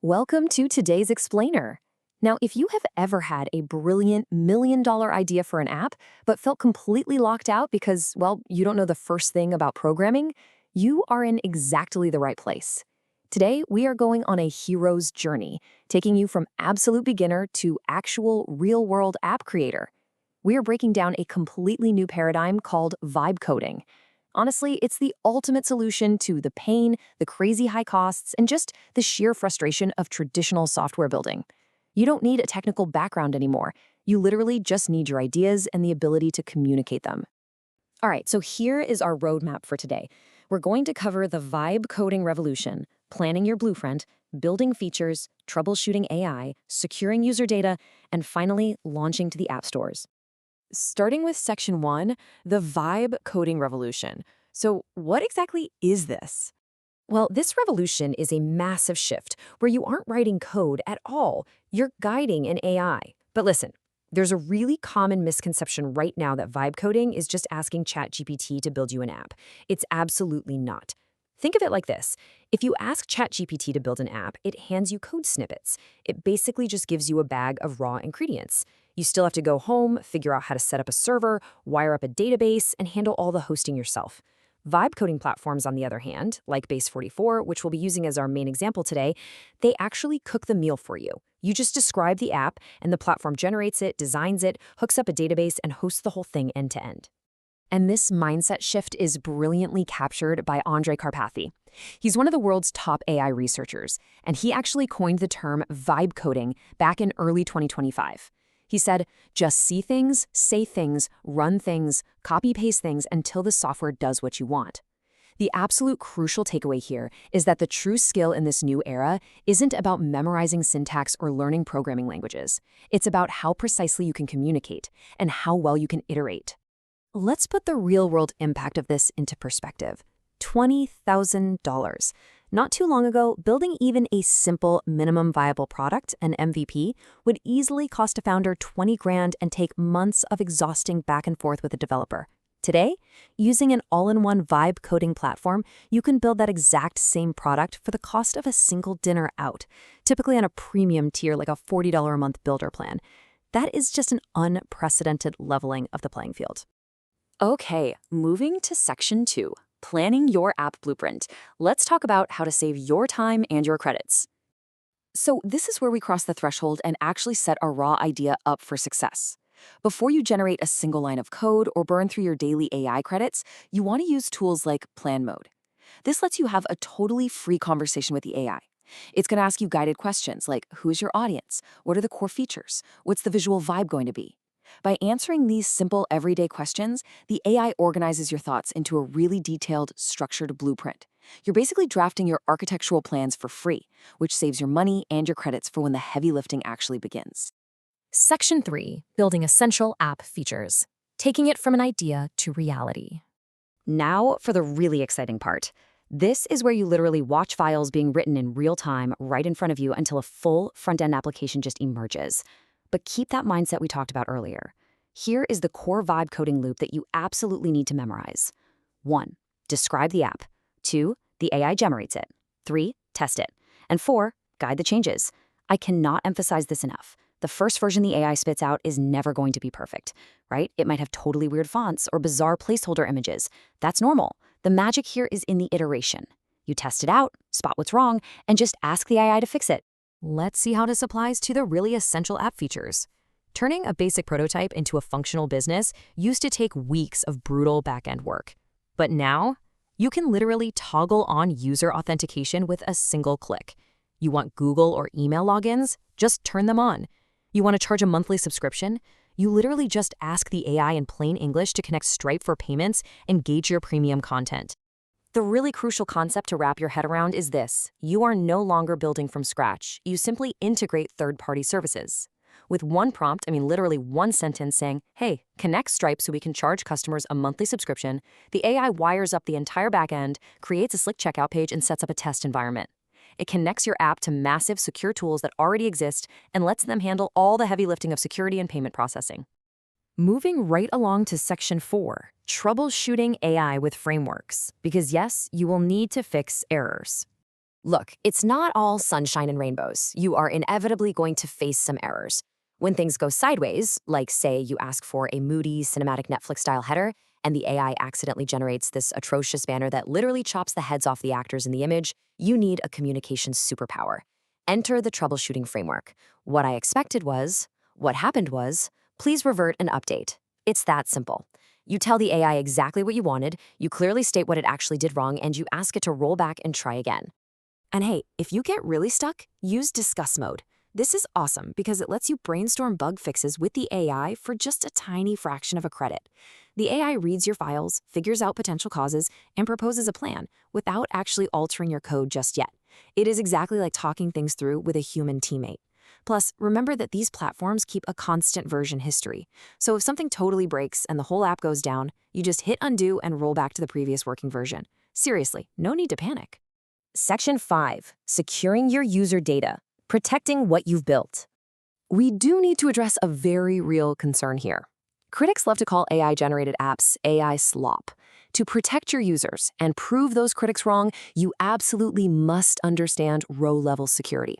Welcome to today's Explainer. Now, if you have ever had a brilliant $1 million idea for an app, but felt completely locked out because, well, you don't know the first thing about programming, you are in exactly the right place. Today, we are going on a hero's journey, taking you from absolute beginner to actual real-world app creator. We are breaking down a completely new paradigm called vibe coding. Honestly, it's the ultimate solution to the pain, the crazy high costs, and just the sheer frustration of traditional software building. You don't need a technical background anymore. You literally just need your ideas and the ability to communicate them. All right, so here is our roadmap for today. We're going to cover the vibe coding revolution, planning your blueprint, building features, troubleshooting AI, securing user data, and finally launching to the app stores. Starting with section 1, the vibe coding revolution. So what exactly is this? Well, this revolution is a massive shift where you aren't writing code at all. You're guiding an AI. But listen, there's a really common misconception right now that vibe coding is just asking ChatGPT to build you an app. It's absolutely not. Think of it like this. If you ask ChatGPT to build an app, it hands you code snippets. It basically just gives you a bag of raw ingredients. You still have to go home, figure out how to set up a server, wire up a database, and handle all the hosting yourself. Vibe coding platforms, on the other hand, like Base44, which we'll be using as our main example today, they actually cook the meal for you. You just describe the app, and the platform generates it, designs it, hooks up a database, and hosts the whole thing end to end. And this mindset shift is brilliantly captured by Andrej Karpathy. He's one of the world's top AI researchers, and he actually coined the term vibe coding back in early 2025. He said, just see things, say things, run things, copy-paste things until the software does what you want. The absolute crucial takeaway here is that the true skill in this new era isn't about memorizing syntax or learning programming languages. It's about how precisely you can communicate and how well you can iterate. Let's put the real-world impact of this into perspective. $20,000. Not too long ago, building even a simple minimum viable product, an MVP, would easily cost a founder 20 grand and take months of exhausting back and forth with a developer. Today, using an all-in-one vibe coding platform, you can build that exact same product for the cost of a single dinner out, typically on a premium tier like a $40 a month builder plan. That is just an unprecedented leveling of the playing field. Okay, moving to section 2. Planning your app blueprint. Let's talk about how to save your time and your credits. So this is where we cross the threshold and actually set our raw idea up for success. Before you generate a single line of code or burn through your daily AI credits, you want to use tools like Plan Mode. This lets you have a totally free conversation with the AI. It's going to ask you guided questions like, who is your audience? What are the core features? What's the visual vibe going to be? By answering these simple, everyday questions, the AI organizes your thoughts into a really detailed, structured blueprint. You're basically drafting your architectural plans for free, which saves your money and your credits for when the heavy lifting actually begins. Section 3. Building essential app features. Taking it from an idea to reality. Now for the really exciting part. This is where you literally watch files being written in real time right in front of you until a full front-end application just emerges. But keep that mindset we talked about earlier. Here is the core vibe coding loop that you absolutely need to memorize. 1. Describe the app. 2. The AI generates it. 3. Test it. And 4. Guide the changes. I cannot emphasize this enough. The first version the AI spits out is never going to be perfect, right? It might have totally weird fonts or bizarre placeholder images. That's normal. The magic here is in the iteration. You test it out, spot what's wrong, and just ask the AI to fix it. Let's see how this applies to the really essential app features. Turning a basic prototype into a functional business used to take weeks of brutal back-end work. But now, you can literally toggle on user authentication with a single click. You want Google or email logins? Just turn them on. You want to charge a monthly subscription? You literally just ask the AI in plain English to connect Stripe for payments and gauge your premium content. The really crucial concept to wrap your head around is this. You are no longer building from scratch. You simply integrate third-party services. With one prompt, literally one sentence saying, hey, connect Stripe so we can charge customers a monthly subscription, the AI wires up the entire backend, creates a slick checkout page, and sets up a test environment. It connects your app to massive, secure tools that already exist and lets them handle all the heavy lifting of security and payment processing. Moving right along to section 4, troubleshooting AI with frameworks. Because yes, you will need to fix errors. Look, it's not all sunshine and rainbows. You are inevitably going to face some errors. When things go sideways, like say you ask for a moody cinematic Netflix-style header, and the AI accidentally generates this atrocious banner that literally chops the heads off the actors in the image, you need a communications superpower. Enter the troubleshooting framework. What I expected was, what happened was, please revert and update. It's that simple. You tell the AI exactly what you wanted, you clearly state what it actually did wrong, and you ask it to roll back and try again. And hey, if you get really stuck, use discuss mode. This is awesome because it lets you brainstorm bug fixes with the AI for just a tiny fraction of a credit. The AI reads your files, figures out potential causes, and proposes a plan without actually altering your code just yet. It is exactly like talking things through with a human teammate. Plus, remember that these platforms keep a constant version history. So if something totally breaks and the whole app goes down, you just hit undo and roll back to the previous working version. Seriously, no need to panic. Section 5. Securing your user data. Protecting what you've built. We do need to address a very real concern here. Critics love to call AI-generated apps AI slop. To protect your users and prove those critics wrong, you absolutely must understand row-level security.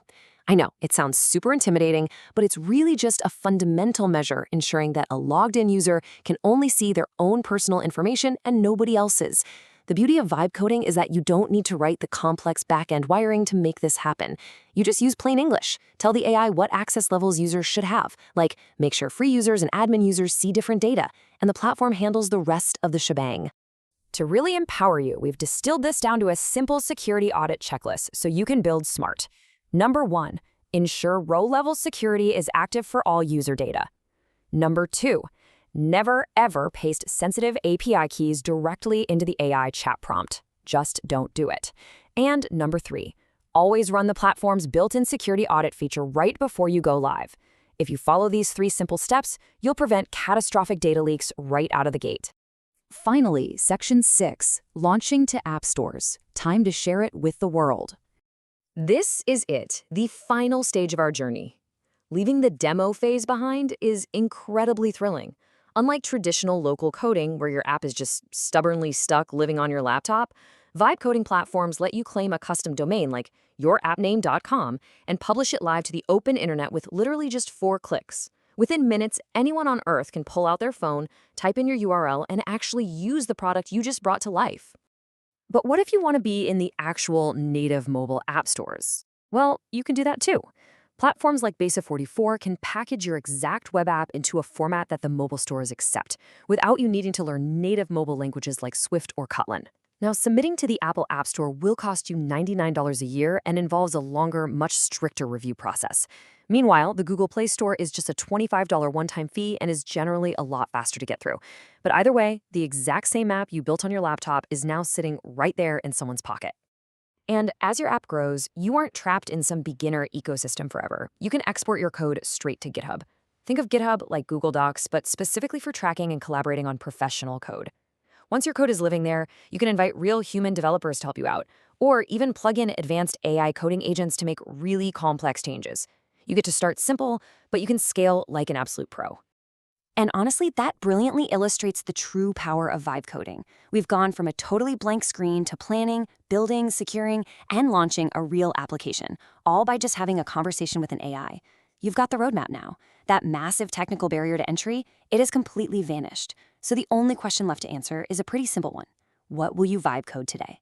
I know, it sounds super intimidating, but it's really just a fundamental measure ensuring that a logged-in user can only see their own personal information and nobody else's. The beauty of vibe coding is that you don't need to write the complex back-end wiring to make this happen. You just use plain English. Tell the AI what access levels users should have, like make sure free users and admin users see different data, and the platform handles the rest of the shebang. To really empower you, we've distilled this down to a simple security audit checklist so you can build smart. Number 1, ensure row-level security is active for all user data. Number 2, never, ever paste sensitive API keys directly into the AI chat prompt. Just don't do it. And number 3, always run the platform's built-in security audit feature right before you go live. If you follow these 3 simple steps, you'll prevent catastrophic data leaks right out of the gate. Finally, Section 6, launching to app stores. Time to share it with the world. This is it, the final stage of our journey. Leaving the demo phase behind is incredibly thrilling. Unlike traditional local coding, where your app is just stubbornly stuck living on your laptop, vibe coding platforms let you claim a custom domain like yourappname.com and publish it live to the open internet with literally just 4 clicks. Within minutes, anyone on Earth can pull out their phone, type in your URL, and actually use the product you just brought to life. But what if you want to be in the actual native mobile app stores? Well, you can do that too. Platforms like Base44 can package your exact web app into a format that the mobile stores accept, without you needing to learn native mobile languages like Swift or Kotlin. Now, submitting to the Apple App Store will cost you $99 a year and involves a longer, much stricter review process. Meanwhile, the Google Play Store is just a $25 one-time fee and is generally a lot faster to get through. But either way, the exact same app you built on your laptop is now sitting right there in someone's pocket. And as your app grows, you aren't trapped in some beginner ecosystem forever. You can export your code straight to GitHub. Think of GitHub like Google Docs, but specifically for tracking and collaborating on professional code. Once your code is living there, you can invite real human developers to help you out, or even plug in advanced AI coding agents to make really complex changes. You get to start simple, but you can scale like an absolute pro. And honestly, that brilliantly illustrates the true power of vibe coding. We've gone from a totally blank screen to planning, building, securing, and launching a real application, all by just having a conversation with an AI. You've got the roadmap now. That massive technical barrier to entry, it has completely vanished. So the only question left to answer is a pretty simple one. What will you vibe code today?